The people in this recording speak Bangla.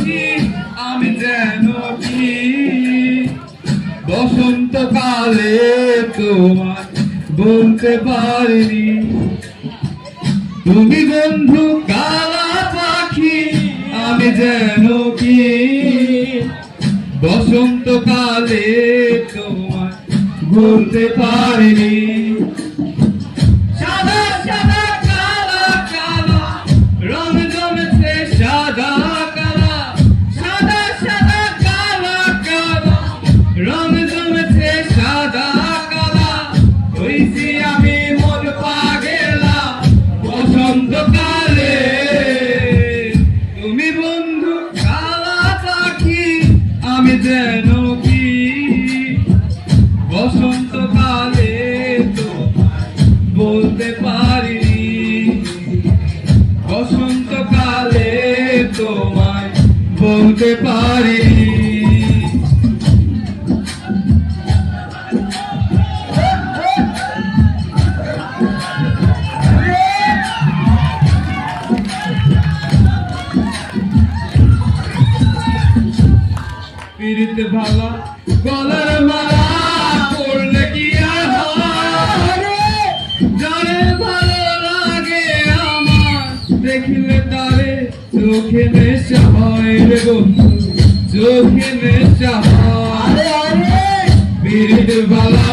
পাখি আমি যেন কি বসন্তকালে তোমার বলতে পারিনি তুমি বন্ধু কালা পাখি আমি যেন কি বসন্তকালে তোমার বলতে পারিনি সাদা সাদা কালা কালা রং জমেছে সাদা কালা সাদা সাদা কালা কালা রং জমেছে সাদা কালা হইছি আমি মন পাগেলা বসন্তকালে তুমি বন্ধু কালা পাখি আমি যেন কি বসন্তকালে বলতে পারিনি বসন্তকালে তোমায় বলতে পারিনি পীড়িত ভালা গলার মালা পড়লে কি আর হয় জানে ভালো লাগে আমার দেখিলে তারে চোখে নেশা হয় রে বন্ধু চোখে নেশা হয় পীড়িত ভালা